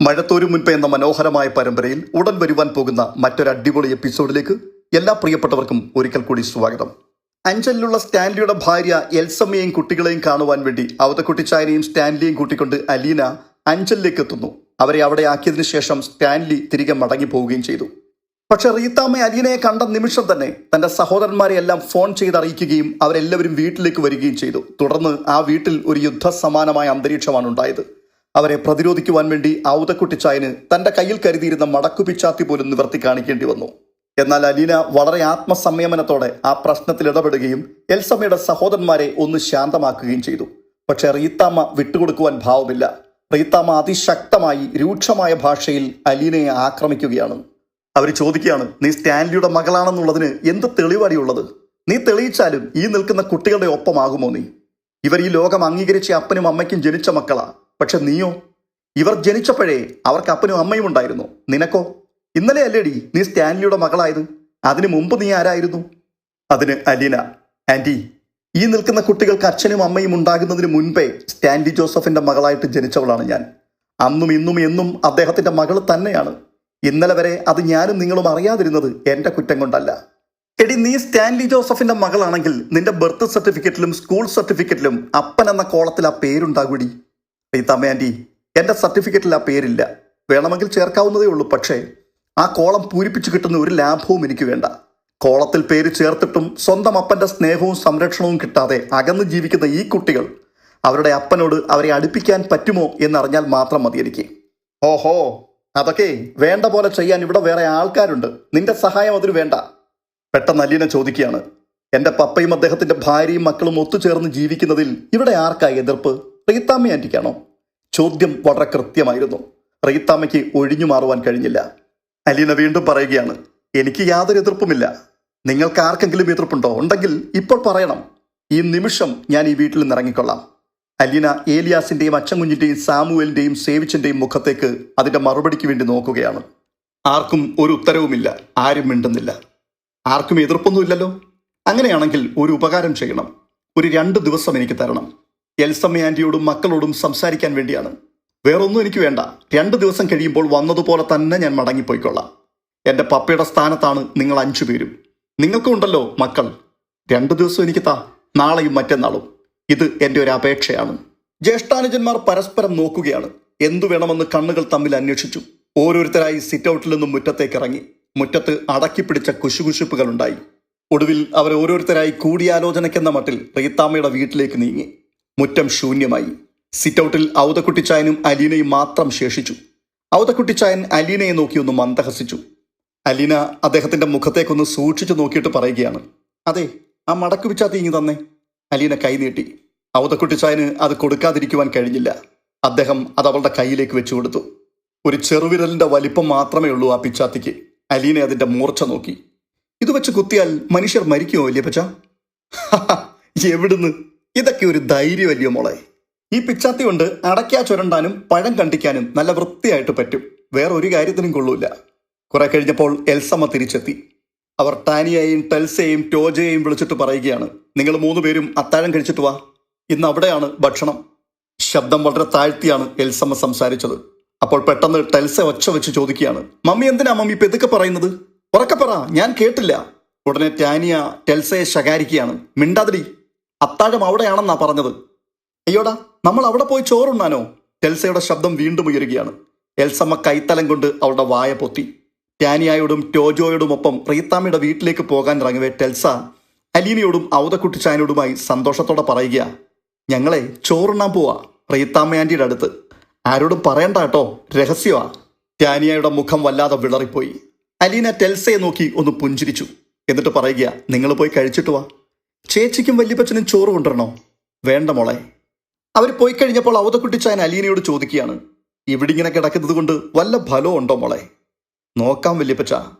മഴത്തോരു മുൻപ് എന്ന മനോഹരമായ പരമ്പരയിൽ ഉടൻ വരുവാൻ പോകുന്ന മറ്റൊരു അടിപൊളി എപ്പിസോഡിലേക്ക് എല്ലാ പ്രിയപ്പെട്ടവർക്കും ഒരിക്കൽ കൂടി സ്വാഗതം. അഞ്ചലിലുള്ള സ്റ്റാൻലിയുടെ ഭാര്യ എൽസമ്മയെയും കുട്ടികളെയും കാണുവാൻ വേണ്ടി അവതക്കുട്ടിച്ചായനെയും സ്റ്റാൻലിയെയും കൂട്ടിക്കൊണ്ട് അലീന അഞ്ചലിലേക്ക് എത്തുന്നു. അവരെ അവിടെ ആക്കിയതിനു ശേഷം സ്റ്റാൻലി തിരികെ മടങ്ങി പോവുകയും ചെയ്തു. പക്ഷെ റീത്താമ്മ അലീനയെ കണ്ട നിമിഷം തന്നെ തന്റെ സഹോദരന്മാരെ എല്ലാം ഫോൺ ചെയ്ത് അറിയിക്കുകയും അവരെല്ലാവരും വീട്ടിലേക്ക് വരികയും ചെയ്തു. തുടർന്ന് ആ വീട്ടിൽ ഒരു യുദ്ധസമാനമായ അന്തരീക്ഷമാണ് ഉണ്ടായത്. അവരെ പ്രതിരോധിക്കുവാൻ വേണ്ടി ഔതക്കുട്ടിച്ചായന് തന്റെ കയ്യിൽ കരുതിയിരുന്ന മടക്കുപിച്ചാത്തി പോലും നിവർത്തി കാണിക്കേണ്ടി വന്നു. എന്നാൽ അലീന വളരെ ആത്മസംയമനത്തോടെ ആ പ്രശ്നത്തിൽ ഇടപെടുകയും എൽസമ്മയുടെ സഹോദരന്മാരെ ഒന്ന് ശാന്തമാക്കുകയും ചെയ്തു. പക്ഷെ റീത്താമ്മ വിട്ടുകൊടുക്കുവാൻ ഭാവമില്ല. റീത്താമ്മ അതിശക്തമായി രൂക്ഷമായ ഭാഷയിൽ അലീനയെ ആക്രമിക്കുകയാണ്. അവർ ചോദിക്കുകയാണ്, നീ സ്റ്റാൻലിയുടെ മകളാണെന്നുള്ളതിന് എന്ത് തെളിവാടിയുള്ളത്? നീ തെളിയിച്ചാലും ഈ നിൽക്കുന്ന കുട്ടികളുടെ ഒപ്പമാകുമോ നീ? ഇവർ ഈ ലോകം അംഗീകരിച്ച അപ്പനും അമ്മയ്ക്കും ജനിച്ച മക്കളാ. പക്ഷെ നീയോ? ഇവർ ജനിച്ചപ്പോഴേ അവർക്ക് അപ്പനും അമ്മയും ഉണ്ടായിരുന്നു. നിനക്കോ? ഇന്നലെ അല്ലേടി നീ സ്റ്റാൻലിയുടെ മകളായത്? അതിനു മുമ്പ് നീ ആരായിരുന്നു? അതിന് അലീന, ആന്റി, ഈ നിൽക്കുന്ന കുട്ടികൾക്ക് അച്ഛനും അമ്മയും ഉണ്ടാകുന്നതിന് മുൻപേ സ്റ്റാൻലി ജോസഫിന്റെ മകളായിട്ട് ജനിച്ചവളാണ് ഞാൻ. അന്നും ഇന്നും എന്നും അദ്ദേഹത്തിന്റെ മകൾ തന്നെയാണ്. ഇന്നലെ വരെ അത് ഞാനും നിങ്ങളും അറിയാതിരുന്നത് എന്റെ കുറ്റം കൊണ്ടല്ല. എടി, നീ സ്റ്റാൻലി ജോസഫിന്റെ മകളാണെങ്കിൽ നിന്റെ ബർത്ത് സർട്ടിഫിക്കറ്റിലും സ്കൂൾ സർട്ടിഫിക്കറ്റിലും അപ്പൻ എന്ന കോളത്തിൽ ആ പേരുണ്ടാകൂടി. റീത്താമ്മ ആന്റി, എന്റെ സർട്ടിഫിക്കറ്റിൽ ആ പേരില്ല. വേണമെങ്കിൽ ചേർക്കാവുന്നതേ ഉള്ളൂ. പക്ഷേ ആ കോളം പൂരിപ്പിച്ചു കിട്ടുന്ന ഒരു ലാഭവും എനിക്ക് വേണ്ട. കോളത്തിൽ പേര് ചേർത്തിട്ടും സ്വന്തം അപ്പന്റെ സ്നേഹവും സംരക്ഷണവും കിട്ടാതെ അകന്ന് ജീവിക്കുന്ന ഈ കുട്ടികൾ അവരുടെ അപ്പനോട് അവരെ അടുപ്പിക്കാൻ പറ്റുമോ എന്നറിഞ്ഞാൽ മാത്രം മതി എനിക്ക്. ഓഹോ, അതൊക്കെ വേണ്ട പോലെ ചെയ്യാൻ ഇവിടെ വേറെ ആൾക്കാരുണ്ട്. നിന്റെ സഹായം അതിന് വേണ്ട. പെട്ടെന്ന് അലീന ചോദിക്കുകയാണ്, എന്റെ പപ്പയും അദ്ദേഹത്തിന്റെ ഭാര്യയും മക്കളും ഒത്തുചേർന്ന് ജീവിക്കുന്നതിൽ ഇവിടെ ആർക്കാ എതിർപ്പ്? റീത്താമ്മ ആന്റിക്കാണോ? ചോദ്യം വളരെ കൃത്യമായിരുന്നു. റീത്താമ്മയ്ക്ക് ഒഴിഞ്ഞു മാറുവാൻ കഴിഞ്ഞില്ല. അലീന വീണ്ടും പറയുകയാണ്, എനിക്ക് യാതൊരു എതിർപ്പുമില്ല. നിങ്ങൾക്ക് ആർക്കെങ്കിലും എതിർപ്പുണ്ടോ? ഉണ്ടെങ്കിൽ ഇപ്പോൾ പറയണം. ഈ നിമിഷം ഞാൻ ഈ വീട്ടിൽ നിന്ന് ഇറങ്ങിക്കൊള്ളാം. അലീന ഏലിയാസിന്റെയും അച്ചൻകുഞ്ഞിന്റെയും സാമുവേലിന്റെയും സേവിച്ചന്റെയും മുഖത്തേക്ക് അതിന്റെ മറുപടിക്ക് വേണ്ടി നോക്കുകയാണ്. ആർക്കും ഒരു ഉത്തരവുമില്ല. ആരും മിണ്ടുന്നില്ല. ആർക്കും എതിർപ്പൊന്നുമില്ലല്ലോ. അങ്ങനെയാണെങ്കിൽ ഒരു ഉപകാരം ചെയ്യണം. ഒരു 2 ദിവസം എനിക്ക് തരണം. എൽസമ്മ ആന്റിയോടും മക്കളോടും സംസാരിക്കാൻ വേണ്ടിയാണ്. വേറൊന്നും എനിക്ക് വേണ്ട. 2 ദിവസം കഴിയുമ്പോൾ വന്നതുപോലെ തന്നെ ഞാൻ മടങ്ങിപ്പോയിക്കൊള്ളാം. എന്റെ പപ്പയുടെ സ്ഥാനത്താണ് നിങ്ങൾ 5 പേരും. നിങ്ങൾക്കും ഉണ്ടല്ലോ മക്കൾ. 2 ദിവസം എനിക്ക് താ, നാളെയും മറ്റന്നാളും. ഇത് എന്റെ ഒരു അപേക്ഷയാണ്. ജ്യേഷ്ഠാനുജന്മാർ പരസ്പരം നോക്കുകയാണ്. എന്തു വേണമെന്ന് കണ്ണുകൾ തമ്മിൽ അന്വേഷിച്ചു. ഓരോരുത്തരായി സിറ്റ് ഔട്ടിൽ നിന്നും മുറ്റത്തേക്ക് ഇറങ്ങി. മുറ്റത്ത് അടക്കിപ്പിടിച്ച കുശുകുശുപ്പുകൾ ഉണ്ടായി. ഒടുവിൽ അവർ ഓരോരുത്തരായി കൂടിയാലോചനയ്ക്കെന്ന മട്ടിൽ റീത്താമ്മയുടെ വീട്ടിലേക്ക് നീങ്ങി. മുറ്റം ശൂന്യമായി. സിറ്റ് ഔട്ടിൽ ഔതക്കുട്ടിച്ചായനും അലീനയും മാത്രം ശേഷിച്ചു. ഔതക്കുട്ടിച്ചായൻ അലീനയെ നോക്കി ഒന്ന് മന്ദഹസിച്ചു. അലീന അദ്ദേഹത്തിന്റെ മുഖത്തേക്കൊന്ന് സൂക്ഷിച്ചു നോക്കിയിട്ട് പറയുകയാണ്, അതെ, ആ മടക്കുപിച്ചാത്തി ഇങ്ങ് തന്നെ. അലീന കൈനീട്ടി. ഔതക്കുട്ടിച്ചായന് അത് കൊടുക്കാതിരിക്കുവാൻ കഴിഞ്ഞില്ല. അദ്ദേഹം അത് അവളുടെ കയ്യിലേക്ക് വെച്ചു കൊടുത്തു. ഒരു ചെറുവിരലിന്റെ വലിപ്പം മാത്രമേ ഉള്ളൂ ആ പിച്ചാത്തിക്ക്. അലീന അതിന്റെ മൂർച്ച നോക്കി. ഇത് വെച്ച് കുത്തിയാൽ മനുഷ്യർ മരിക്കുമോ വല്യപ്പച്ച? എവിടുന്ന്? ഇതൊക്കെ ഒരു ധൈര്യമല്ലയോ മോളെ. ഈ പിച്ചാത്തി കൊണ്ട് അടയ്ക്കാ ചുരണ്ടാനും പഴം കണ്ടിക്കാനും നല്ല വൃത്തിയായിട്ട് പറ്റും. വേറെ ഒരു കാര്യത്തിനും കൊള്ളൂല. കുറെ കഴിഞ്ഞപ്പോൾ എൽസമ്മ തിരിച്ചെത്തി. അവർ ടാനിയെയും ടെൽസയെയും ടോജയെയും വിളിച്ചിട്ട് പറയുകയാണ്, നിങ്ങൾ 3 പേരും അത്താഴം കഴിച്ചിട്ട് വാ. ഇന്ന് അവിടെയാണ് ഭക്ഷണം. ശബ്ദം വളരെ താഴ്ത്തിയാണ് എൽസമ്മ സംസാരിച്ചത്. അപ്പോൾ പെട്ടെന്ന് ടെൽസ ഒച്ച വെച്ച് ചോദിക്കുകയാണ്, മമ്മി എന്തിനാ മമ്മി ഇപ്പൊ ഇതൊക്കെ പറയുന്നത്? ഉറക്കെ പറ, ഞാൻ കേട്ടില്ല. ഉടനെ ടാനിയ ടെൽസയെ ശകാരിക്കുകയാണ്, മിണ്ടാതിരി, അത്താഴം അവിടെയാണെന്നാ പറഞ്ഞത്. അയ്യോടാ, നമ്മൾ അവിടെ പോയി ചോറുണ്ണാനോ? ടെൽസയുടെ ശബ്ദം വീണ്ടും ഉയരുകയാണ്. എൽസമ്മ കൈത്തലം കൊണ്ട് അവളുടെ വായ പൊത്തി. ടാനിയായോടും ടോജോയോടുമൊപ്പം റീത്താമ്മയുടെ വീട്ടിലേക്ക് പോകാൻ ഇറങ്ങവേ ടെൽസ അലീനയോടും ഔതക്കുട്ടിച്ചായനോടുമായി സന്തോഷത്തോടെ പറയുക, ഞങ്ങളെ ചോറുണ്ണാൻ പോവാ റീത്താമ്മ ആന്റിയുടെ അടുത്ത്. ആരോടും പറയണ്ട കേട്ടോ, രഹസ്യമാ. ടാനിയയുടെ മുഖം വല്ലാതെ വിളറിപ്പോയി. അലീന ടെൽസയെ നോക്കി ഒന്ന് പുഞ്ചിരിച്ചു. എന്നിട്ട് പറയുക, നിങ്ങൾ പോയി കഴിച്ചിട്ട് വാ. ചേച്ചിക്കും വല്യപ്പച്ചനും ചോറ് കൊണ്ടുവരണോ? വേണ്ട മോളെ. അവർ പോയി കഴിഞ്ഞപ്പോൾ ഔതക്കുട്ടിച്ചായൻ അലീനയോട് ചോദിക്കുകയാണ്, ഇവിടെ ഇങ്ങനെ കിടക്കുന്നത് കൊണ്ട് വല്ല ഫലവും ഉണ്ടോ മോളെ? നോക്കാം വല്യപ്പച്ച.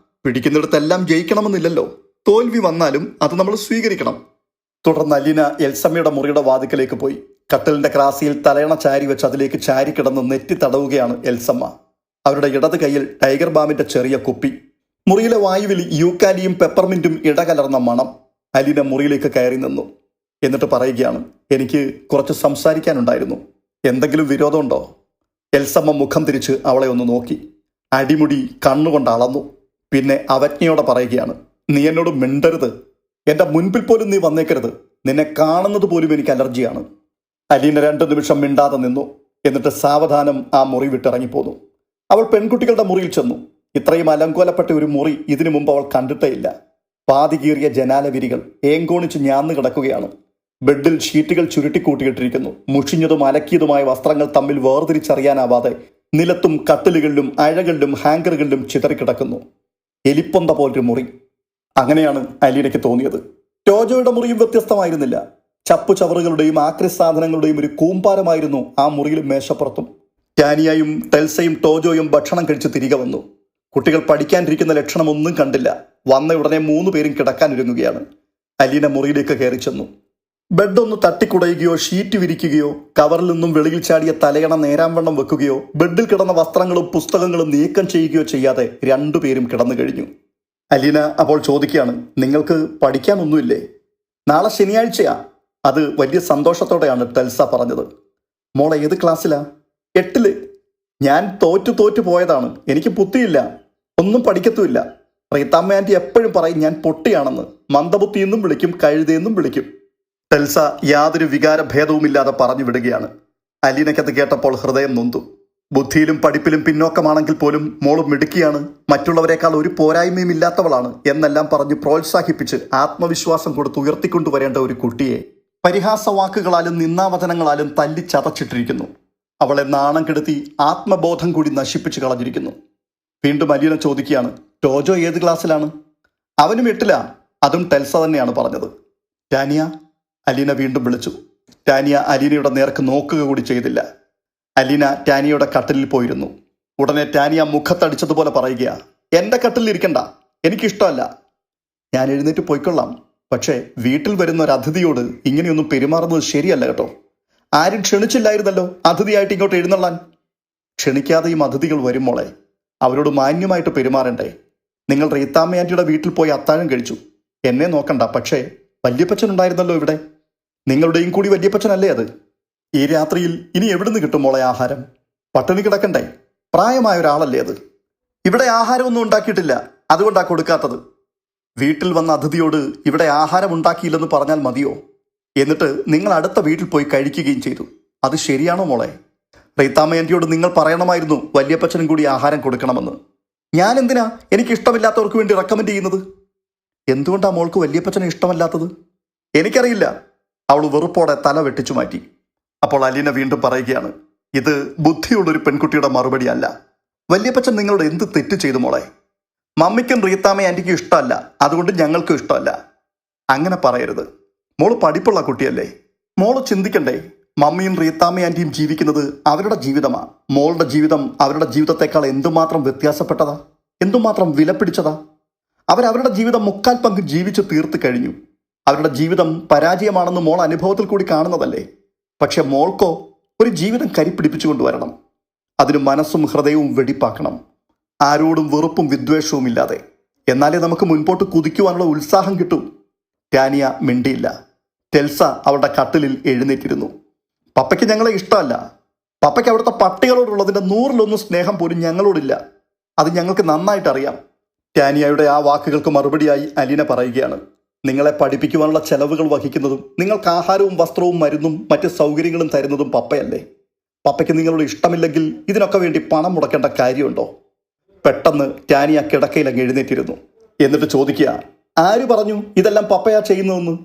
പിടിക്കുന്നിടത്തെല്ലാം ജയിക്കണമെന്നില്ലല്ലോ. തോൽവി വന്നാലും അത് നമ്മൾ സ്വീകരിക്കണം. തുടർന്ന് അലീന എൽസമ്മയുടെ മുറിയുടെ വാതിക്കലേക്ക് പോയി. കട്ടിലിന്റെ ക്രാസിയിൽ തലയണ ചാരി വെച്ച് അതിലേക്ക് ചാരി കിടന്ന് നെറ്റി തടവുകയാണ് എൽസമ്മ. അവരുടെ ഇടത് കൈയിൽ ടൈഗർ ബാമിന്റെ ചെറിയ കുപ്പി. മുറിയിലെ വായുവിൽ യൂക്കാലിയും പെപ്പർമിന്റും ഇടകലർന്ന മണം. അലീന മുറിയിലേക്ക് കയറി നിന്നു. എന്നിട്ട് പറയുകയാണ്, എനിക്ക് കുറച്ച് സംസാരിക്കാനുണ്ടായിരുന്നു. എന്തെങ്കിലും വിരോധമുണ്ടോ? എൽസമ്മ മുഖം തിരിച്ച് അവളെ ഒന്ന് നോക്കി. അടിമുടി കണ്ണുകൊണ്ട് അളന്നു. പിന്നെ അവജ്ഞയോടെ പറയുകയാണ്, നീ എന്നോട് മിണ്ടരുത്. എൻ്റെ മുൻപിൽ പോലും നീ വന്നേക്കരുത്. നിന്നെ കാണുന്നത് പോലും എനിക്ക് അലർജിയാണ്. അലീന 2 നിമിഷം മിണ്ടാതെ നിന്നു. എന്നിട്ട് സാവധാനം ആ മുറി വിട്ടിറങ്ങിപ്പോന്നു. അവൾ പെൺകുട്ടികളുടെ മുറിയിൽ ചെന്നു. ഇത്രയും അലങ്കോലപ്പെട്ട ഒരു മുറി ഇതിനു മുമ്പ് അവൾ കണ്ടിട്ടേയില്ല. പാതി കീറിയ ജനാലവിരികൾ ഏങ്കോണിച്ച് ഞാന്നു കിടക്കുകയാണ്. ബെഡിൽ ഷീറ്റുകൾ ചുരുട്ടിക്കൂട്ടിയിട്ടിരിക്കുന്നു. മുഷിഞ്ഞതും അലക്കിയതുമായ വസ്ത്രങ്ങൾ തമ്മിൽ വേർതിരിച്ചറിയാനാവാതെ നിലത്തും കട്ടിലുകളിലും അഴകളിലും ഹാങ്കറുകളിലും ചിതറിക്കിടക്കുന്നു. എലിപ്പൊന്ത പോലൊരു മുറി. അങ്ങനെയാണ് അലീനയ്ക്ക് തോന്നിയത്. ടോജോയുടെ മുറിയും വ്യത്യസ്തമായിരുന്നില്ല. ചപ്പു ചവറുകളുടെയും ആക്രി സാധനങ്ങളുടെയും ഒരു കൂമ്പാരമായിരുന്നു ആ മുറിയിലും മേശപ്പുറത്തും. ടാനിയയും ടെൽസയും ടോജോയും ഭക്ഷണം കഴിച്ച് തിരികെ വന്നു. കുട്ടികൾ പഠിക്കാനിരിക്കുന്ന ലക്ഷണമൊന്നും കണ്ടില്ല. വന്ന ഉടനെ 3 പേരും കിടക്കാനൊരുങ്ങുകയാണ്. അലീന മുറിയിലേക്ക് കയറി ചെന്നു. ബെഡൊന്ന് തട്ടിക്കുടയുകയോ ഷീറ്റ് വിരിക്കുകയോ കവറിൽ നിന്നും വെളിയിൽ ചാടിയ തലയണ നേരാംവണ്ണം വെക്കുകയോ ബെഡിൽ കിടന്ന വസ്ത്രങ്ങളും പുസ്തകങ്ങളും നീക്കം ചെയ്യുകയോ ചെയ്യാതെ 2 പേരും കിടന്നു കഴിഞ്ഞു. അലീന അപ്പോൾ ചോദിക്കുകയാണ്, നിങ്ങൾക്ക് പഠിക്കാനൊന്നുമില്ലേ? നാളെ ശനിയാഴ്ചയാ. അത് വലിയ സന്തോഷത്തോടെയാണ് ടെൽസ പറഞ്ഞത്. മോളെ ഏത് ക്ലാസ്സിലാ? 8. ഞാൻ തോറ്റു പോയതാണ്. എനിക്ക് ബുദ്ധിയില്ല, ഒന്നും പഠിക്കത്തുമില്ല. റീത്താമ്മ ആൻറ്റി എപ്പോഴും പറയും ഞാൻ പൊട്ടിയാണെന്ന്. മന്ദബുദ്ധിയെന്നും വിളിക്കും, കഴുതയെന്നും വിളിക്കും. ടെൽസ യാതൊരു വികാരഭേദവുമില്ലാതെ പറഞ്ഞു വിടുകയാണ്. അലീനയ്ക്കത് കേട്ടപ്പോൾ ഹൃദയം നൊന്തു. ബുദ്ധിയിലും പഠിപ്പിലും പിന്നോക്കമാണെങ്കിൽ പോലും മോള് മിടുക്കിയാണ്, മറ്റുള്ളവരെക്കാൾ ഒരു പോരായ്മയും ഇല്ലാത്തവളാണ് എന്നെല്ലാം പറഞ്ഞ് പ്രോത്സാഹിപ്പിച്ച് ആത്മവിശ്വാസം കൊടുത്ത് ഉയർത്തിക്കൊണ്ടുവരേണ്ട ഒരു കുട്ടിയെ പരിഹാസവാക്കുകളാലും നിന്ദാവചനങ്ങളാലും തല്ലി ചതച്ചിട്ടിരിക്കുന്നു. അവളെ നാണം കെടുത്തി ആത്മബോധം കൂടി നശിപ്പിച്ചു കളഞ്ഞിരിക്കുന്നു. വീണ്ടും അലീന ചോദിക്കുകയാണ്, ടോജോ ഏത് ക്ലാസ്സിലാണ്? അവനും 8. അതും ടെൽസ തന്നെയാണ് പറഞ്ഞത്. ടാനിയ? അലീന വീണ്ടും വിളിച്ചു. ടാനിയ അലീനയുടെ നേർക്ക് നോക്കുക കൂടി ചെയ്തില്ല. അലീന ടാനിയയുടെ കട്ടിലിൽ പോയിരുന്നു. ഉടനെ ടാനിയ മുഖത്തടിച്ചതുപോലെ പറയുക, എൻ്റെ കട്ടിലിൽ ഇരിക്കണ്ട, എനിക്കിഷ്ടമല്ല. ഞാൻ എഴുന്നേറ്റ് പോയിക്കൊള്ളാം. പക്ഷേ വീട്ടിൽ വരുന്ന ഒരു അതിഥിയോട് ഇങ്ങനെയൊന്നും പെരുമാറുന്നത് ശരിയല്ല കേട്ടോ. ആരും ക്ഷണിച്ചില്ലായിരുന്നല്ലോ അതിഥിയായിട്ട് ഇങ്ങോട്ട് എഴുന്നള്ളാൻ. ക്ഷണിക്കാതെയും അതിഥികൾ വരും മോളെ. അവരോട് മാന്യമായിട്ട് പെരുമാറണ്ടേ? നിങ്ങൾ റീത്താമ്മ ആൻറ്റിയുടെ വീട്ടിൽ പോയി അത്താഴം കഴിച്ചു. എന്നെ നോക്കണ്ട. പക്ഷേ വല്യപ്പച്ചൻ ഉണ്ടായിരുന്നല്ലോ ഇവിടെ. നിങ്ങളുടെയും കൂടി വല്യപ്പച്ചനല്ലേ അത്? ഈ രാത്രിയിൽ ഇനി എവിടുന്ന് കിട്ടും മോളെ ആഹാരം? പട്ടിണി കിടക്കണ്ടേ? പ്രായമായ ഒരാളല്ലേ അത്? ഇവിടെ ആഹാരമൊന്നും ഉണ്ടാക്കിയിട്ടില്ല, അതുകൊണ്ടാ കൊടുക്കാത്തത്. വീട്ടിൽ വന്ന അതിഥിയോട് ഇവിടെ ആഹാരം ഉണ്ടാക്കിയില്ലെന്ന് പറഞ്ഞാൽ മതിയോ? എന്നിട്ട് നിങ്ങൾ അടുത്ത വീട്ടിൽ പോയി കഴിക്കുകയും ചെയ്തു. അത് ശരിയാണോ മോളെ? റീത്താമ്മ ആൻറ്റിയോട് നിങ്ങൾ പറയണമായിരുന്നു വല്യപ്പച്ചനും കൂടി ആഹാരം കൊടുക്കണമെന്ന്. ഞാൻ എന്തിനാ എനിക്കിഷ്ടമില്ലാത്തവർക്ക് വേണ്ടി റെക്കമെൻഡ് ചെയ്യുന്നത്? എന്തുകൊണ്ടാണ് മോൾക്ക് വല്യപ്പച്ചനെ ഇഷ്ടമല്ലാത്തത്? എനിക്കറിയില്ല. അവൾ വെറുപ്പോടെ തല വെട്ടിച്ചു മാറ്റി. അപ്പോൾ അലീന വീണ്ടും പറയുകയാണ്, ഇത് ബുദ്ധിയുള്ളൊരു പെൺകുട്ടിയുടെ മറുപടി അല്ല. വല്യപ്പച്ചൻ നിങ്ങളോട് എന്ത് തെറ്റ് ചെയ്തു മോളെ? മമ്മിക്കും റീത്താമ്മ ആൻറ്റിക്കും ഇഷ്ടമല്ല, അതുകൊണ്ട് ഞങ്ങൾക്കും ഇഷ്ടമല്ല. അങ്ങനെ പറയരുത്. മോള് പഠിപ്പുള്ള കുട്ടിയല്ലേ. മോള് ചിന്തിക്കണ്ടേ? മമ്മിയും റീത്താമ്മ ആൻറ്റിയും ജീവിക്കുന്നത് അവരുടെ ജീവിതമാണ്. മോളുടെ ജീവിതം അവരുടെ ജീവിതത്തെക്കാൾ എന്തുമാത്രം വ്യത്യാസപ്പെട്ടതാ, എന്തുമാത്രം വിലപിടിച്ചതാ. അവരവരുടെ ജീവിതം 3/4 പങ്ക് ജീവിച്ച് തീർത്ത് കഴിഞ്ഞു. അവരുടെ ജീവിതം പരാജയമാണെന്ന് മോൾ അനുഭവത്തിൽ കൂടി കാണുന്നതല്ലേ. പക്ഷെ മോൾക്കോ ഒരു ജീവിതം കരിപ്പിടിപ്പിച്ചു കൊണ്ടുവരണം. അതിന് മനസ്സും ഹൃദയവും വെടിപ്പാക്കണം. ആരോടും വെറുപ്പും വിദ്വേഷവും ഇല്ലാതെ. എന്നാലേ നമുക്ക് മുൻപോട്ട് കുതിക്കുവാനുള്ള ഉത്സാഹം കിട്ടും. ടാനിയ മിണ്ടിയില്ല. ടെൽസ അവളുടെ കട്ടിലിൽ എഴുന്നേറ്റിരുന്നു. പപ്പയ്ക്ക് ഞങ്ങളെ ഇഷ്ടമല്ല. പപ്പയ്ക്ക് അവിടുത്തെ പട്ടികളോടുള്ളതിൻ്റെ 100-1 സ്നേഹം പോലും ഞങ്ങളോടില്ല. അത് ഞങ്ങൾക്ക് നന്നായിട്ട് അറിയാം. ടാനിയയുടെ ആ വാക്കുകൾക്ക് മറുപടിയായി അലീന പറയുകയാണ്, നിങ്ങളെ പഠിപ്പിക്കുവാനുള്ള ചെലവുകൾ വഹിക്കുന്നതും നിങ്ങൾക്ക് ആഹാരവും വസ്ത്രവും മരുന്നും മറ്റ് സൗകര്യങ്ങളും തരുന്നതും പപ്പയല്ലേ. പപ്പയ്ക്ക് നിങ്ങളോട് ഇഷ്ടമില്ലെങ്കിൽ ഇതിനൊക്കെ വേണ്ടി പണം മുടക്കേണ്ട കാര്യമുണ്ടോ? പെട്ടെന്ന് ടാനിയ കിടക്കയിൽ അങ്ങ് എഴുന്നേറ്റിരുന്നു. എന്നിട്ട് ചോദിക്കുക, ആര് പറഞ്ഞു ഇതെല്ലാം പപ്പയാ ചെയ്യുന്നതെന്ന്?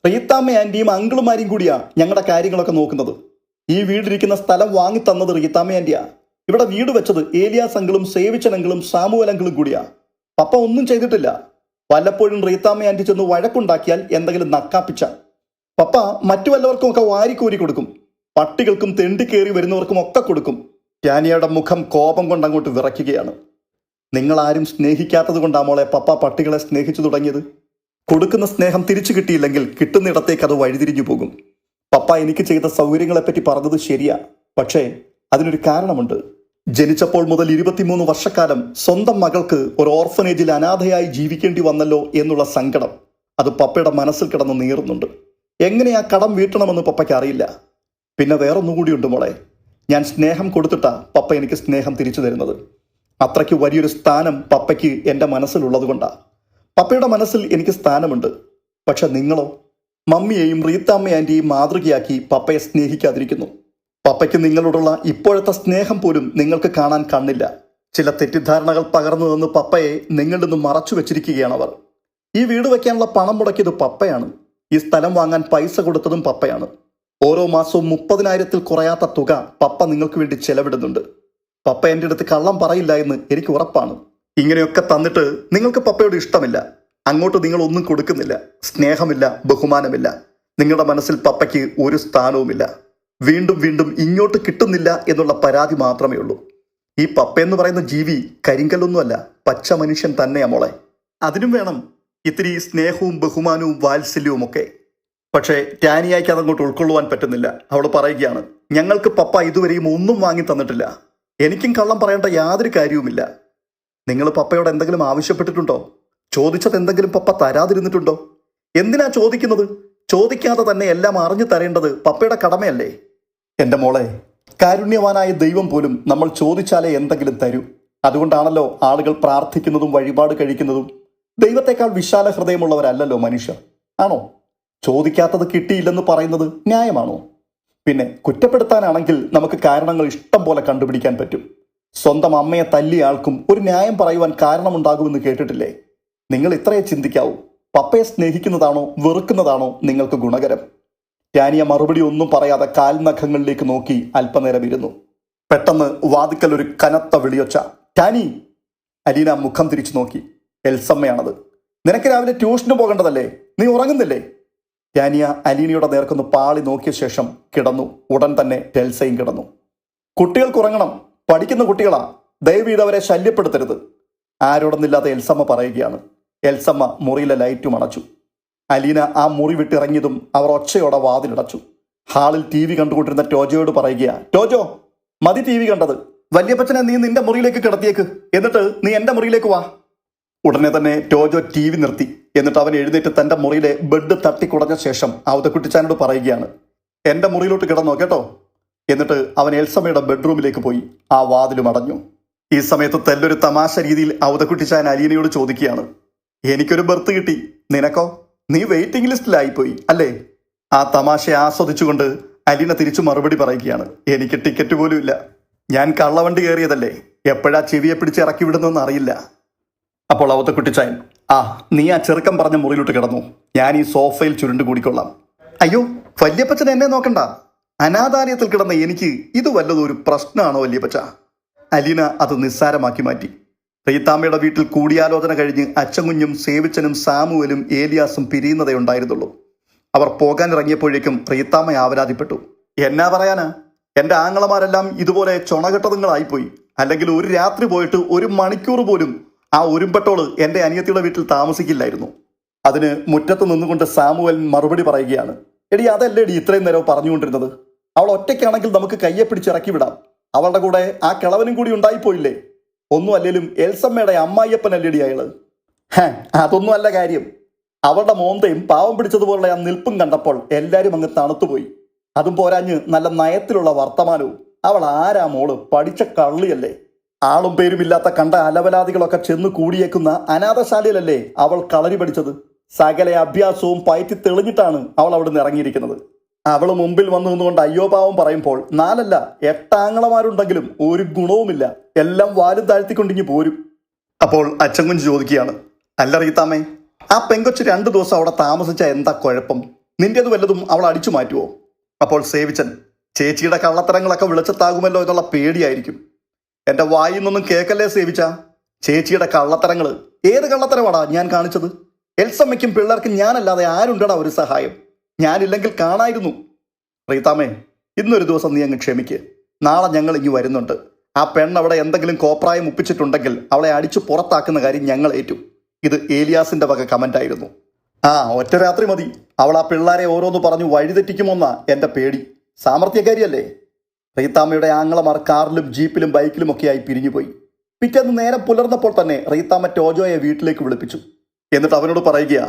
റീത്താമ്മ ആൻറ്റിയും അങ്കിളുമാരെയും കൂടിയാ ഞങ്ങളുടെ കാര്യങ്ങളൊക്കെ നോക്കുന്നത്. ഈ വീടിരിക്കുന്ന സ്ഥലം വാങ്ങിത്തന്നത് റീത്താമ്മ ആൻറ്റിയാ. ഇവിടെ വീട് വെച്ചത് ഏലിയാസ് അങ്കിളും സേവിച്ചൻ അങ്കിളും സാമുവൽ അങ്കിളും കൂടിയാ. പപ്പ ഒന്നും ചെയ്തിട്ടില്ല. വല്ലപ്പോഴും റീത്താമ്മ ആൻറ്റി ചെന്ന് വഴക്കുണ്ടാക്കിയാൽ എന്തെങ്കിലും നക്കാപ്പിച്ച പപ്പ മറ്റു വല്ലവർക്കും ഒക്കെ വാരിക്കോരി കൊടുക്കും. പട്ടികൾക്കും തെണ്ടിക്കേറി വരുന്നവർക്കും ഒക്കെ കൊടുക്കും. ടാനിയയുടെ മുഖം കോപം കൊണ്ട് അങ്ങോട്ട് വിറയ്ക്കുകയാണ്. നിങ്ങളാരും സ്നേഹിക്കാത്തത് കൊണ്ടാ മോളെ പപ്പ പട്ടികളെ സ്നേഹിച്ചു തുടങ്ങിയത്. കൊടുക്കുന്ന സ്നേഹം തിരിച്ചു കിട്ടിയില്ലെങ്കിൽ കിട്ടുന്നിടത്തേക്ക് അത് വഴിതിരിഞ്ഞു പോകും. പപ്പ എനിക്ക് ചെയ്ത സൗകര്യങ്ങളെപ്പറ്റി പറഞ്ഞത് ശരിയാ. പക്ഷേ അതിനൊരു കാരണമുണ്ട്. ജനിച്ചപ്പോൾ മുതൽ 23 വർഷക്കാലം സ്വന്തം മകൾക്ക് ഒരു ഓർഫനേജിൽ അനാഥയായി ജീവിക്കേണ്ടി വന്നല്ലോ എന്നുള്ള സങ്കടം അത് പപ്പയുടെ മനസ്സിൽ കിടന്ന് നീറുന്നുണ്ട്. എങ്ങനെ ആ കടം വീട്ടണമെന്ന് പപ്പയ്ക്ക് അറിയില്ല. പിന്നെ വേറൊന്നുകൂടിയുണ്ട് മോളെ. ഞാൻ സ്നേഹം കൊടുത്തിട്ടാ പപ്പ എനിക്ക് സ്നേഹം തിരിച്ചു തരുന്നത്. അത്രയ്ക്ക് വലിയൊരു സ്ഥാനം പപ്പയ്ക്ക് എൻ്റെ മനസ്സിലുള്ളത് കൊണ്ടാ. പപ്പയുടെ മനസ്സിൽ എനിക്ക് സ്ഥാനമുണ്ട്. പക്ഷെ നിങ്ങളോ? മമ്മിയെയും റീത്താമ്മ ആൻറ്റിയെയും മാതൃകയാക്കി പപ്പയെ സ്നേഹിക്കാതിരിക്കുന്നു. പപ്പയ്ക്ക് നിങ്ങളോടുള്ള ഇപ്പോഴത്തെ സ്നേഹം പോലും നിങ്ങൾക്ക് കാണാൻ കണ്ണില്ല. ചില തെറ്റിദ്ധാരണകൾ പകർന്നു നിന്ന് പപ്പയെ നിങ്ങളിൽ നിന്ന് മറച്ചു വെച്ചിരിക്കുകയാണ് അവർ. ഈ വീട് വയ്ക്കാനുള്ള പണം മുടക്കിയത് പപ്പയാണ്. ഈ സ്ഥലം വാങ്ങാൻ പൈസ കൊടുത്തതും പപ്പയാണ്. ഓരോ മാസവും 30,000-ൽ കുറയാത്ത തുക പപ്പ നിങ്ങൾക്ക് വേണ്ടി ചെലവിടുന്നുണ്ട്. പപ്പ എൻ്റെ അടുത്ത് കള്ളം പറയില്ല എന്ന് എനിക്ക് ഉറപ്പാണ്. ഇങ്ങനെയൊക്കെ തന്നിട്ട് നിങ്ങൾക്ക് പപ്പയോട് ഇഷ്ടമില്ല. അങ്ങോട്ട് നിങ്ങൾ ഒന്നും കൊടുക്കുന്നില്ല. സ്നേഹമില്ല, ബഹുമാനമില്ല. നിങ്ങളുടെ മനസ്സിൽ പപ്പയ്ക്ക് ഒരു സ്ഥാനവുമില്ല. വീണ്ടും വീണ്ടും ഇങ്ങോട്ട് കിട്ടുന്നില്ല എന്നുള്ള പരാതി മാത്രമേ ഉള്ളൂ. ഈ പപ്പ എന്ന് പറയുന്ന ജീവി കരിങ്കല്ലൊന്നുമല്ല, പച്ച മനുഷ്യൻ തന്നെയാ മോളെ. അതിനും വേണം ഇത്തിരി സ്നേഹവും ബഹുമാനവും വാത്സല്യവും ഒക്കെ. പക്ഷേ ടാനിയായിക്ക് അതങ്ങോട്ട് ഉൾക്കൊള്ളുവാൻ പറ്റുന്നില്ല. അവൾ പറയുകയാണ്, ഞങ്ങൾക്ക് പപ്പ ഇതുവരെയും ഒന്നും വാങ്ങി തന്നിട്ടില്ല. എനിക്കും കള്ളം പറയേണ്ട യാതൊരു കാര്യവുമില്ല. നിങ്ങൾ പപ്പയോട് എന്തെങ്കിലും ആവശ്യപ്പെട്ടിട്ടുണ്ടോ? ചോദിച്ചത് എന്തെങ്കിലും പപ്പ തരാതിരുന്നിട്ടുണ്ടോ? എന്തിനാ ചോദിക്കുന്നത്? ചോദിക്കാതെ തന്നെ എല്ലാം അറിഞ്ഞു തരേണ്ടത് പപ്പയുടെ കടമയല്ലേ? എൻ്റെ മോളെ, കാരുണ്യവാനായ ദൈവം പോലും നമ്മൾ ചോദിച്ചാലേ എന്തെങ്കിലും തരൂ. അതുകൊണ്ടാണല്ലോ ആളുകൾ പ്രാർത്ഥിക്കുന്നതും വഴിപാട് കഴിക്കുന്നതും. ദൈവത്തെക്കാൾ വിശാല ഹൃദയമുള്ളവരല്ലല്ലോ മനുഷ്യർ, ആണോ? ചോദിക്കാത്തത് കിട്ടിയില്ലെന്ന് പറയുന്നത് ന്യായമാണോ? പിന്നെ കുറ്റപ്പെടുത്താനാണെങ്കിൽ നമുക്ക് കാരണങ്ങൾ ഇഷ്ടം പോലെ കണ്ടുപിടിക്കാൻ പറ്റും. സ്വന്തം അമ്മയെ തല്ലിയ ആൾക്കും ഒരു ന്യായം പറയുവാൻ കാരണമുണ്ടാകുമെന്ന് കേട്ടിട്ടില്ലേ? നിങ്ങൾ ഇത്രയേ ചിന്തിക്കാവൂ. പപ്പയെ സ്നേഹിക്കുന്നതാണോ വെറുക്കുന്നതാണോ നിങ്ങൾക്ക് ഗുണകരം? ടാനിയ മറുപടി ഒന്നും പറയാതെ കാൽനഖങ്ങളിലേക്ക് നോക്കി അല്പനേരം ഇരുന്നു. പെട്ടെന്ന് വാതിക്കൽ ഒരു കനത്ത വിളിയൊച്ച. ടാനി! അലീന മുഖം തിരിച്ചു നോക്കി. എൽസമ്മയാണത്. നിനക്ക് രാവിലെ ട്യൂഷന് പോകേണ്ടതല്ലേ? നീ ഉറങ്ങുന്നില്ലേ? ടാനിയ അലീനയുടെ നേർക്കൊന്ന് പാളി നോക്കിയ ശേഷം കിടന്നു. ഉടൻ തന്നെ എൽസയും കിടന്നു. കുട്ടികൾക്ക് ഉറങ്ങണം, പഠിക്കുന്ന കുട്ടികളാ, ദയവീത് അവരെ ശല്യപ്പെടുത്തരുത്. ആരോടൊന്നില്ലാതെ എൽസമ്മ പറയുകയാണ്. എൽസമ്മ മുറിയിലെ ലൈറ്റും അണച്ചു. അലീന ആ മുറി വിട്ടിറങ്ങിയതും അവർ ഒച്ചയോടെ വാതിലടച്ചു. ഹാളിൽ TV കണ്ടുകൊണ്ടിരുന്ന ടോജോയോട് പറയുക, ടോജോ, മതി TV കണ്ടത്. വല്യപ്പച്ചനെ നീ നിന്റെ മുറിയിലേക്ക് കിടത്തിയേക്ക്, എന്നിട്ട് നീ എന്റെ മുറിയിലേക്ക് വാ. ഉടനെ തന്നെ ടോജോ TV നിർത്തി. എന്നിട്ട് അവൻ എഴുന്നേറ്റ് തന്റെ മുറിയിലെ ബെഡ് തട്ടിക്കുടഞ്ഞ ശേഷം ഔതക്കുട്ടിച്ചാനോട് പറയുകയാണ്, എന്റെ മുറിയിലോട്ട് കിടന്നോ കേട്ടോ. എന്നിട്ട് അവൻ എൽസമ്മയുടെ ബെഡ്റൂമിലേക്ക് പോയി. ആ വാതിലും അടഞ്ഞു. ഈ സമയത്ത് തെല്ലൊരു തമാശ രീതിയിൽ ഔതക്കുട്ടിച്ചാൻ അലീനയോട് ചോദിക്കുകയാണ്, എനിക്കൊരു ബർത്ത് കിട്ടി, നിനക്കോ? നീ വെയിറ്റിംഗ് ലിസ്റ്റിലായിപ്പോയി അല്ലേ? ആ തമാശ ആസ്വദിച്ചുകൊണ്ട് അലീന തിരിച്ചു മറുപടി പറയുകയാണ്, എനിക്ക് ടിക്കറ്റ് പോലും ഇല്ല. ഞാൻ കള്ളവണ്ടി കയറിയതല്ലേ, എപ്പോഴാ ചെവിയെ പിടിച്ച് ഇറക്കി വിടുന്നതെന്ന് അറിയില്ല. അപ്പോൾ ഔതക്കുട്ടിച്ചായൻ, നീ ആ ചെറുക്കം പറഞ്ഞ മുറിയിലോട്ട് കിടന്നു, ഞാൻ ഈ സോഫയിൽ ചുരുണ്ട് കൂടിക്കൊള്ളാം. അയ്യോ, വല്യപ്പച്ചൻ എന്നെ നോക്കണ്ട. അനാഥാലയത്തിൽ കിടന്ന എനിക്ക് ഇത് വല്ലതും ഒരു പ്രശ്നമാണോ വല്യപ്പച്ച? അലീന അത് നിസ്സാരമാക്കി മാറ്റി. റീത്താമ്മയുടെ വീട്ടിൽ കൂടിയാലോചന കഴിഞ്ഞ് അച്ചൻകുഞ്ഞും സേവിച്ചനും സാമുവലും ഏലിയാസും പിരിയുന്നതേ ഉണ്ടായിരുന്നുള്ളൂ. അവർ പോകാനിറങ്ങിയപ്പോഴേക്കും റീത്താമ്മ ആവരാതിപ്പെട്ടു. എന്നാ പറയാനാ, എൻ്റെ ആങ്ങളമാരെല്ലാം ഇതുപോലെ ചൊണകെട്ടതുങ്ങളായിപ്പോയി. അല്ലെങ്കിൽ ഒരു രാത്രി പോയിട്ട് 1 മണിക്കൂർ പോലും ആ ഒരുമ്പെട്ടോള് എൻ്റെ അനിയത്തിയുടെ വീട്ടിൽ താമസിക്കില്ലായിരുന്നു. അതിന് മുറ്റത്ത് നിന്നുകൊണ്ട് സാമുവൽ മറുപടി പറയുകയാണ്, എടി അതല്ലേടി ഇത്രയും നേരം പറഞ്ഞുകൊണ്ടിരുന്നത്. അവൾ ഒറ്റയ്ക്കാണെങ്കിൽ നമുക്ക് കയ്യെ പിടിച്ചിറക്കി വിടാം. അവളുടെ കൂടെ ആ കിളവനും കൂടി ഉണ്ടായിപ്പോയില്ലേ? ഒന്നും അല്ലേലും എൽസമ്മയുടെ അമ്മായിയപ്പനല്ലേടി അയാള്. അതൊന്നും അല്ല കാര്യം. അവളുടെ മോന്തയും പാവം പിടിച്ചതുപോലുള്ള ആ നിൽപ്പും കണ്ടപ്പോൾ എല്ലാവരും അങ്ങ് തണുത്തുപോയി. അതും പോരാഞ്ഞ് നല്ല നയത്തിലുള്ള വർത്തമാനവും. അവൾ ആരാ മോള്? പഠിച്ച കള്ളിയല്ലേ? ആളും പേരുമില്ലാത്ത കണ്ട അലവലാദികളൊക്കെ ചെന്ന് കൂടിയേക്കുന്ന അനാഥശാലയിലല്ലേ അവൾ കളരി പഠിച്ചത്. സകല അഭ്യാസവും പയറ്റി തെളിഞ്ഞിട്ടാണ് അവൾ അവിടെ നിന്ന് ഇറങ്ങിയിരിക്കുന്നത്. അവൾ മുമ്പിൽ വന്നു നിന്നുകൊണ്ട് അയ്യോ പാവം പറയുമ്പോൾ 4 അല്ല 8 ആങ്ങളമാരുണ്ടെങ്കിലും ഒരു ഗുണവുമില്ല. എല്ലാം വാലും താഴ്ത്തിക്കൊണ്ടിങ്ങി പോരും. അപ്പോൾ അച്ചൻകുഞ്ഞ് ചോദിക്കുകയാണ്, അല്ല റീത്താമ്മേ, ആ പെങ്കൊച്ച് 2 ദിവസം അവിടെ താമസിച്ച എന്താ കുഴപ്പം? നിന്റേത് വല്ലതും അവൾ അടിച്ചു മാറ്റുമോ? അപ്പോൾ സേവിച്ചൻ, ചേച്ചിയുടെ കള്ളത്തരങ്ങളൊക്കെ വിളിച്ചത്താകുമല്ലോ എന്നുള്ള പേടിയായിരിക്കും. എൻ്റെ വായിൽ നിന്നൊന്നും കേക്കല്ലേ സേവിച്ച. ചേച്ചിയുടെ കള്ളത്തരങ്ങൾ ഏത് കള്ളത്തരമാടാ ഞാൻ കാണിച്ചത്? എൽസമ്മയ്ക്കും പിള്ളേർക്കും ഞാനല്ലാതെ ആരുണ്ടടാ ഒരു സഹായം? ഞാനില്ലെങ്കിൽ കാണായിരുന്നു. റീത്താമ്മേ, ഇന്നൊരു ദിവസം നീ അങ്ങ് ക്ഷമിക്ക്. നാളെ ഞങ്ങൾ ഇനി വരുന്നുണ്ട്. ആ പെണ്ണവിടെ എന്തെങ്കിലും കോപ്രായം ഒപ്പിച്ചിട്ടുണ്ടെങ്കിൽ അവളെ അടിച്ചു പുറത്താക്കുന്ന കാര്യം ഞങ്ങൾ ഏറ്റു. ഇത് ഏലിയാസിന്റെ വക കമൻ്റായിരുന്നു. ഒറ്റ രാത്രി മതി. അവൾ ആ പിള്ളേരെ ഓരോന്ന് പറഞ്ഞു വഴിതെറ്റിക്കുമോന്നാ എൻ്റെ പേടി. സാമർത്ഥ്യക്കാരിയല്ലേ? റീത്താമ്മയുടെ ആങ്ങളമാർ കാറിലും ജീപ്പിലും ബൈക്കിലും ഒക്കെയായി പിരിഞ്ഞുപോയി. പിറ്റേന്ന് നേരം പുലർന്നപ്പോൾ തന്നെ റീത്താമ്മ ടോജോയെ വീട്ടിലേക്ക് വിളിപ്പിച്ചു. എന്നിട്ട് അവനോട് പറയുക,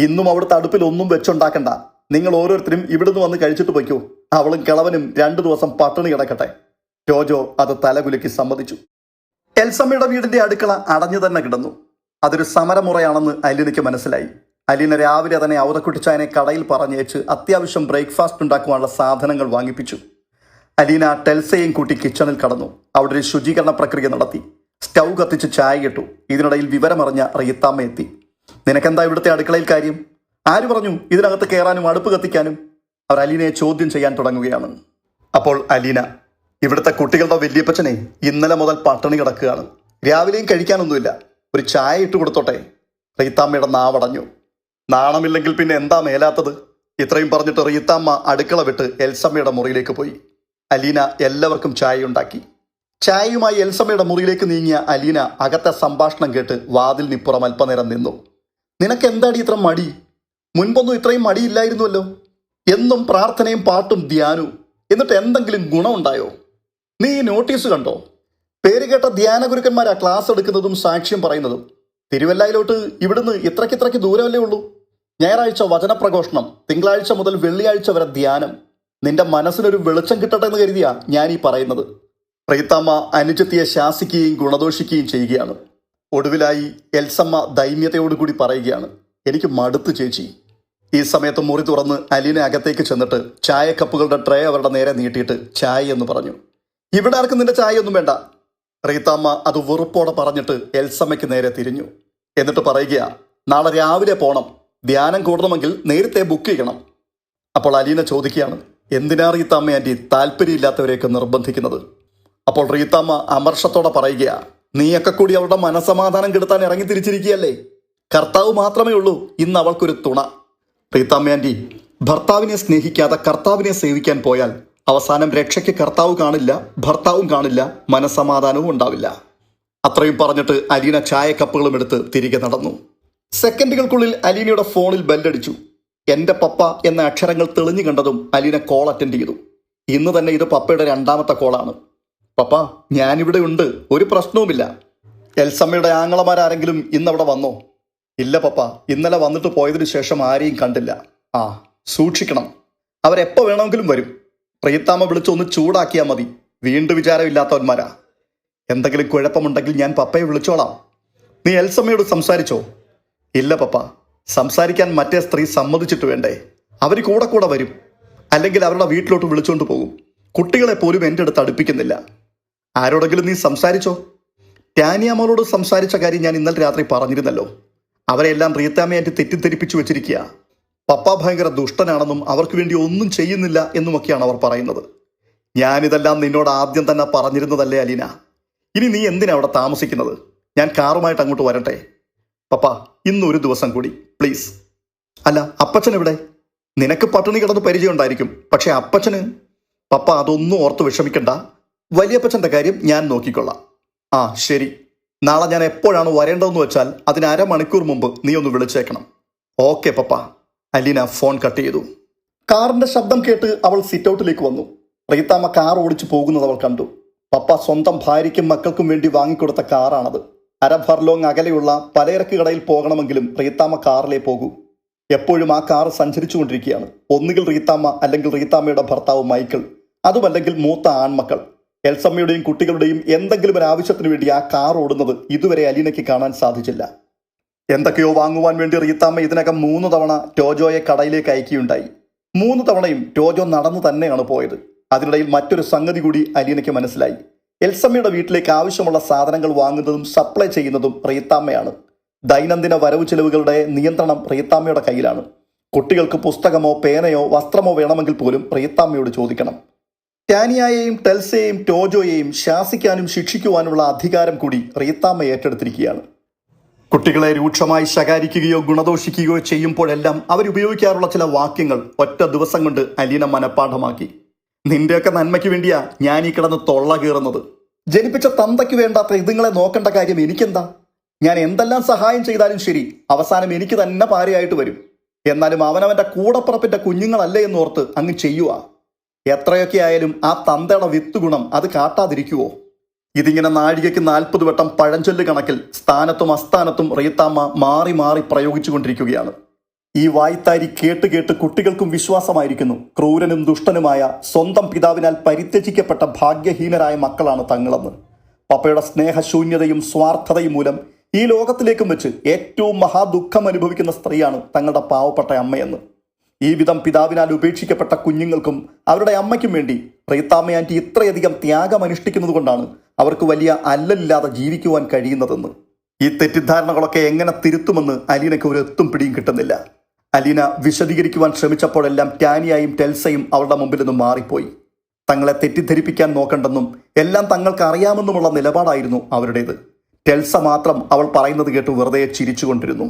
ഇന്നും അവിടുത്തെ അടുപ്പിൽ ഒന്നും വെച്ചുണ്ടാക്കണ്ട. നിങ്ങൾ ഓരോരുത്തരും ഇവിടുന്ന് വന്ന് കഴിച്ചിട്ട് പോയിക്കോ. അവളും കിളവനും 2 ദിവസം പട്ടിണി കിടക്കട്ടെ. ടോജോ അത് തലകുലുക്കി സമ്മതിച്ചു. എൽസമ്മയുടെ വീടിന്റെ അടുക്കള അടഞ്ഞു തന്നെ കിടന്നു. അതൊരു സമരമുറയാണെന്ന് അലീനയ്ക്ക് മനസ്സിലായി. അലീന രാവിലെ തന്നെ ഔതക്കുട്ടിച്ചായനെ കടയിൽ പറഞ്ഞയച്ച് അത്യാവശ്യം ബ്രേക്ക്ഫാസ്റ്റ് ഉണ്ടാക്കുവാനുള്ള സാധനങ്ങൾ വാങ്ങിപ്പിച്ചു. അലീന ടെൽസയും കൂട്ടി കിച്ചണിൽ കടന്നു. അവിടെ ഒരു ശുചീകരണ പ്രക്രിയ നടത്തി. സ്റ്റൗ കത്തിച്ച് ചായ ഇട്ടു. ഇതിനിടയിൽ വിവരമറിഞ്ഞ റീത്താമ്മ എത്തി. നിനക്കെന്താ ഇവിടുത്തെ അടുക്കളയിൽ കാര്യം? ആര് പറഞ്ഞു ഇതിനകത്ത് കയറാനും അടുപ്പ് കത്തിക്കാനും? അവർ അലീനയെ ചോദ്യം ചെയ്യാൻ തുടങ്ങുകയാണ്. അപ്പോൾ അലീന, ഇവിടുത്തെ കുട്ടികളുടെ വല്യപ്പച്ചനെ ഇന്നലെ മുതൽ പട്ടിണി കിടക്കുകയാണ്. രാവിലെയും കഴിക്കാനൊന്നുമില്ല. ഒരു ചായ ഇട്ട് കൊടുത്തോട്ടെ? റീത്താമ്മയുടെ നാവടഞ്ഞു. നാണമില്ലെങ്കിൽ പിന്നെ എന്താ മേലാത്തത്? ഇത്രയും പറഞ്ഞിട്ട് റീത്താമ്മ അടുക്കള വിട്ട് എൽസമ്മയുടെ മുറിയിലേക്ക് പോയി. അലീന എല്ലാവർക്കും ചായ ഉണ്ടാക്കി. ചായയുമായി എൽസമ്മയുടെ മുറിയിലേക്ക് നീങ്ങിയ അലീന അകത്തെ സംഭാഷണം കേട്ട് വാതിലിനിപ്പുറം അല്പനേരം നിന്നു. നിനക്ക് എന്താടി ഇത്ര മടി? മുൻപൊന്നും ഇത്രയും മടിയില്ലായിരുന്നുവല്ലോ. എന്നും പ്രാർത്ഥനയും പാട്ടും ധ്യാനവും. എന്നിട്ട് എന്തെങ്കിലും ഗുണമുണ്ടായോ? നീ ഈ നോട്ടീസ് കണ്ടോ? പേരുകേട്ട ധ്യാന ഗുരുക്കന്മാരാ ക്ലാസ് എടുക്കുന്നതും സാക്ഷ്യം പറയുന്നതും. തിരുവല്ലയിലോട്ട് ഇവിടുന്ന് ഇത്രയ്ക്ക് ദൂരമല്ലേ ഉള്ളൂ. ഞായറാഴ്ച വചനപ്രഘോഷണം, തിങ്കളാഴ്ച മുതൽ വെള്ളിയാഴ്ച വരെ ധ്യാനം. നിന്റെ മനസ്സിനൊരു വെളിച്ചം കിട്ടട്ടെ എന്ന് കരുതിയാ ഞാൻ ഈ പറയുന്നത്. റീത്താമ്മ അനുജത്തിയെ ശാസിക്കുകയും ഗുണദോഷിക്കുകയും ചെയ്യുകയാണ്. ഒടുവിലായി എൽസമ്മ ദൈന്യതയോടുകൂടി പറയുകയാണ്, എനിക്ക് മടുത്തു ചേച്ചി. ഈ സമയത്ത് മുറി തുറന്ന് അലീന അകത്തേക്ക് ചെന്നിട്ട് ചായക്കപ്പുകളുടെ ട്രേ അവരുടെ നേരെ നീട്ടിയിട്ട് ചായ എന്ന് പറഞ്ഞു. ഇവിടെ ആർക്കും നിന്റെ ചായ ഒന്നും വേണ്ട. റീത്താമ്മ അത് വെറുപ്പോടെ പറഞ്ഞിട്ട് എൽസമ്മയ്ക്ക് നേരെ തിരിഞ്ഞു. എന്നിട്ട് പറയുക, നാളെ രാവിലെ പോണം. ധ്യാനം കൂടണമെങ്കിൽ നേരത്തെ ബുക്ക് ചെയ്യണം. അപ്പോൾ അലീന ചോദിക്കുകയാണ്, എന്തിനാ റീത്താമ്മ ആൻറ്റി താല്പര്യമില്ലാത്തവരെയൊക്കെ നിർബന്ധിക്കുന്നത്? അപ്പോൾ റീത്താമ്മ അമർഷത്തോടെ പറയുക, നീയൊക്കെ കൂടി അവളുടെ മനസമാധാനം കെടുത്താൻ ഇറങ്ങി തിരിച്ചിരിക്കുകയല്ലേ. കർത്താവ് മാത്രമേ ഉള്ളൂ ഇന്ന് അവൾക്കൊരു തുണ. റീത്താമ്മ ആൻറ്റി, ഭർത്താവിനെ സ്നേഹിക്കാതെ കർത്താവിനെ സേവിക്കാൻ പോയാൽ അവസാനം രക്ഷയ്ക്ക് കർത്താവ് കാണില്ല, ഭർത്താവും കാണില്ല, മനസമാധാനവും ഉണ്ടാവില്ല. അത്രയും പറഞ്ഞിട്ട് അലീന ചായക്കപ്പുകളും എടുത്ത് തിരികെ നടന്നു. സെക്കൻഡുകൾക്കുള്ളിൽ അലീനയുടെ ഫോണിൽ ബെല്ലടിച്ചു. എൻ്റെ പപ്പ എന്ന അക്ഷരങ്ങൾ തെളിഞ്ഞു കണ്ടതും അലീന കോൾ അറ്റൻഡ് ചെയ്തു. ഇന്ന് തന്നെ ഇത് പപ്പയുടെ രണ്ടാമത്തെ കോളാണ്. പപ്പ, ഞാനിവിടെ ഉണ്ട്, ഒരു പ്രശ്നവുമില്ല. എൽസമ്മയുടെ ആങ്ങളമാരാരെങ്കിലും ഇന്നവിടെ വന്നോ? ഇല്ല പപ്പ, ഇന്നലെ വന്നിട്ട് പോയതിനു ശേഷം ആരെയും കണ്ടില്ല. ആ, സൂക്ഷിക്കണം. അവരെപ്പോൾ വേണമെങ്കിലും വരും. റീത്താമ്മ വിളിച്ചൊന്ന് ചൂടാക്കിയാൽ മതി. വീണ്ടും വിചാരമില്ലാത്തവന്മാരാ. എന്തെങ്കിലും കുഴപ്പമുണ്ടെങ്കിൽ ഞാൻ പപ്പയെ വിളിച്ചോളാം. നീ എൽസമ്മയോട് സംസാരിച്ചോ? ഇല്ല പപ്പ, സംസാരിക്കാൻ മറ്റേ സ്ത്രീ സമ്മതിച്ചിട്ട് വേണ്ടേ? അവർ കൂടെ വരും. അല്ലെങ്കിൽ അവരുടെ വീട്ടിലോട്ട് വിളിച്ചുകൊണ്ട് പോകും. കുട്ടികളെ പോലും എൻ്റെ അടുത്ത് അടുപ്പിക്കുന്നില്ല. ആരോടെങ്കിലും നീ സംസാരിച്ചോ? ടാനിയമ്മളോട് സംസാരിച്ച കാര്യം ഞാൻ ഇന്നലെ രാത്രി പറഞ്ഞിരുന്നല്ലോ. അവരെല്ലാം റീത്താമ്മയായിട്ട് തെറ്റിദ്ധരിപ്പിച്ചു വെച്ചിരിക്കുക. പപ്പ ഭയങ്കര ദുഷ്ടനാണെന്നും അവർക്ക് വേണ്ടി ഒന്നും ചെയ്യുന്നില്ല എന്നുമൊക്കെയാണ് അവർ പറയുന്നത്. ഞാനിതെല്ലാം നിന്നോട് ആദ്യം തന്നെ പറഞ്ഞിരുന്നതല്ലേ അലീന? ഇനി നീ എന്തിനാ അവിടെ താമസിക്കുന്നത്? ഞാൻ കാറുമായിട്ട് അങ്ങോട്ട് വരട്ടെ? പപ്പ, ഇന്നൊരു ദിവസം കൂടി പ്ലീസ്. അല്ല, അപ്പച്ചൻ എവിടെ? നിനക്ക് പട്ടിണി കിടന്ന് പരിചയം ഉണ്ടായിരിക്കും, പക്ഷെ അപ്പച്ചന്? പപ്പ, അതൊന്നും ഓർത്ത് വിഷമിക്കണ്ട. വലിയപ്പച്ചൻ്റെ കാര്യം ഞാൻ നോക്കിക്കൊള്ളാം. ആ ശരി, നാളെ ഞാൻ എപ്പോഴാണ് വരേണ്ടതെന്ന് വെച്ചാൽ അതിന് അരമണിക്കൂർ മുമ്പ് നീ ഒന്ന് വിളിച്ചേക്കണം. ഓക്കെ പപ്പ. അലീന ഫോൺ കട്ട് ചെയ്തു. കാറിന്റെ ശബ്ദം കേട്ട് അവൾ സിറ്റൗട്ടിലേക്ക് വന്നു. റീത്താമ്മ കാർ ഓടിച്ചു പോകുന്നത് അവൾ കണ്ടു. പപ്പ സ്വന്തം ഭാര്യയ്ക്കും മക്കൾക്കും വേണ്ടി വാങ്ങിക്കൊടുത്ത കാറാണത്. ഫർലോങ് അകലെയുള്ള പലചരക്ക് കടയിൽ പോകണമെങ്കിലും റീത്താമ്മ കാറിലേ പോകൂ. എപ്പോഴും ആ കാർ സഞ്ചരിച്ചുകൊണ്ടിരിക്കുകയാണ്. ഒന്നുകിൽ റീത്താമ്മ, അല്ലെങ്കിൽ റീത്താമ്മയുടെ ഭർത്താവ് മൈക്കിൾ, അതുമല്ലെങ്കിൽ മൂത്ത ആൺമക്കൾ. എൽസമ്മയുടെയും കുട്ടികളുടെയും എന്തെങ്കിലും ഒരു ആവശ്യത്തിന് വേണ്ടി ആ കാർ ഓടുന്നത് ഇതുവരെ അലീനയ്ക്ക് കാണാൻ സാധിച്ചില്ല. എന്തൊക്കെയോ വാങ്ങുവാൻ വേണ്ടി റീത്താമ്മ ഇതിനകം 3 തവണ ടോജോയെ കടയിലേക്ക് അയക്കുകയുണ്ടായി. 3 തവണയും ടോജോ നടന്നു തന്നെയാണ് പോയത്. അതിനിടയിൽ മറ്റൊരു സംഗതി കൂടി അലീനയ്ക്ക് മനസ്സിലായി. എൽസമ്മയുടെ വീട്ടിലേക്ക് ആവശ്യമുള്ള സാധനങ്ങൾ വാങ്ങുന്നതും സപ്ലൈ ചെയ്യുന്നതും റീത്താമ്മയാണ്. ദൈനംദിന വരവ് ചെലവുകളുടെ നിയന്ത്രണം റീത്താമ്മയുടെ കയ്യിലാണ്. കുട്ടികൾക്ക് പുസ്തകമോ പേനയോ വസ്ത്രമോ വേണമെങ്കിൽ പോലും റീത്താമ്മയോട് ചോദിക്കണം. ടാനിയയെയും ടെൽസയെയും ടോജോയെയും ശാസിക്കാനും ശിക്ഷിക്കുവാനുള്ള അധികാരം കൂടി റീത്താമ്മ ഏറ്റെടുത്തിരിക്കുകയാണ്. കുട്ടികളെ രൂക്ഷമായി ശകാരിക്കുകയോ ഗുണദോഷിക്കുകയോ ചെയ്യുമ്പോഴെല്ലാം അവരുപയോഗിക്കാറുള്ള ചില വാക്യങ്ങൾ ഒറ്റ ദിവസം കൊണ്ട് അലീന മനഃപ്പാഠമാക്കി. നിന്റെയൊക്കെ നന്മയ്ക്ക് വേണ്ടിയാ ഞാൻ ഈ കിടന്ന് തൊള്ള കീറുന്നത്. ജനിപ്പിച്ച തന്തയ്ക്ക് വേണ്ടാത്ത ഇതുങ്ങളെ നോക്കേണ്ട കാര്യം എനിക്കെന്താ? ഞാൻ എന്തെല്ലാം സഹായം ചെയ്താലും ശരി, അവസാനം എനിക്ക് തന്നെ പാരയായിട്ട് വരും. എന്നാലും അവനവന്റെ കൂടപ്പുറപ്പിന്റെ കുഞ്ഞുങ്ങളല്ലേ എന്നോർത്ത് അങ്ങ് ചെയ്യുക. എത്രയൊക്കെ ആയാലും ആ തന്തയുടെ വിത്ത് ഗുണം അത് കാട്ടാതിരിക്കുവോ? ഇതിങ്ങനെ നാഴികയ്ക്ക് 40 വട്ടം പഴഞ്ചൊല്ല് കണക്കിൽ സ്ഥാനത്തും അസ്ഥാനത്തും റീത്താമ്മ മാറി മാറി പ്രയോഗിച്ചു കൊണ്ടിരിക്കുകയാണ്. ഈ വായ്ത്താരി കേട്ട് കേട്ട് കുട്ടികൾക്കും വിശ്വാസമായിരിക്കുന്നു ക്രൂരനും ദുഷ്ടനുമായ സ്വന്തം പിതാവിനാൽ പരിത്യജിക്കപ്പെട്ട ഭാഗ്യഹീനരായ മക്കളാണ് തങ്ങളെന്ന്. പപ്പയുടെ സ്നേഹശൂന്യതയും സ്വാർത്ഥതയും മൂലം ഈ ലോകത്തിലേക്കും വെച്ച് ഏറ്റവും മഹാദുഃഖം അനുഭവിക്കുന്ന സ്ത്രീയാണ് തങ്ങളുടെ പാവപ്പെട്ട അമ്മയെന്ന്. ഈ വിധം പിതാവിനാൽ ഉപേക്ഷിക്കപ്പെട്ട കുഞ്ഞുങ്ങൾക്കും അവരുടെ അമ്മയ്ക്കും വേണ്ടി റീത്താമ്മ ആന്റി ഇത്രയധികം ത്യാഗം അനുഷ്ഠിക്കുന്നത് കൊണ്ടാണ് അവർക്ക് വലിയ അല്ലലില്ലാതെ ജീവിക്കുവാൻ കഴിയുന്നതെന്ന്. ഈ തെറ്റിദ്ധാരണകളൊക്കെ എങ്ങനെ തിരുത്തുമെന്ന് അലീനയ്ക്ക് ഒരു എത്തും പിടിയും കിട്ടുന്നില്ല. അലീന വിശദീകരിക്കുവാൻ ശ്രമിച്ചപ്പോഴെല്ലാം ടാനിയയും ടെൽസയും അവളുടെ മുമ്പിൽ നിന്ന് മാറിപ്പോയി. തങ്ങളെ തെറ്റിദ്ധരിപ്പിക്കാൻ നോക്കണ്ടെന്നും എല്ലാം തങ്ങൾക്ക് അറിയാമെന്നുമുള്ള നിലപാടായിരുന്നു അവരുടേത്. ടെൽസ മാത്രം അവൾ പറയുന്നത് കേട്ട് വെറുതെ ചിരിച്ചുകൊണ്ടിരുന്നു.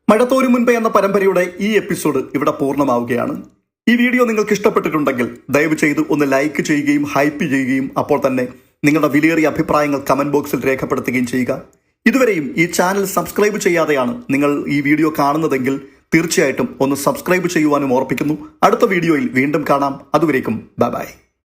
മഴത്തോരു മുൻപേ എന്ന പരമ്പരയുടെ ഈ എപ്പിസോഡ് ഇവിടെ പൂർണ്ണമാവുകയാണ്. ഈ വീഡിയോ നിങ്ങൾക്ക് ഇഷ്ടപ്പെട്ടിട്ടുണ്ടെങ്കിൽ ദയവ് ചെയ്ത് ഒന്ന് ലൈക്ക് ചെയ്യുകയും ഹൈപ്പ് ചെയ്യുകയും അപ്പോൾ തന്നെ നിങ്ങളുടെ വിലയേറിയ അഭിപ്രായങ്ങൾ കമന്റ് ബോക്സിൽ രേഖപ്പെടുത്തുകയും ചെയ്യുക. ഇതുവരെയും ഈ ചാനൽ സബ്സ്ക്രൈബ് ചെയ്യാതെയാണ് നിങ്ങൾ ഈ വീഡിയോ കാണുന്നതെങ്കിൽ തീർച്ചയായിട്ടും ഒന്ന് സബ്സ്ക്രൈബ് ചെയ്യുവാനും ഓർപ്പിക്കുന്നു. അടുത്ത വീഡിയോയിൽ വീണ്ടും കാണാം. അതുവരേക്കും ബൈ ബൈ.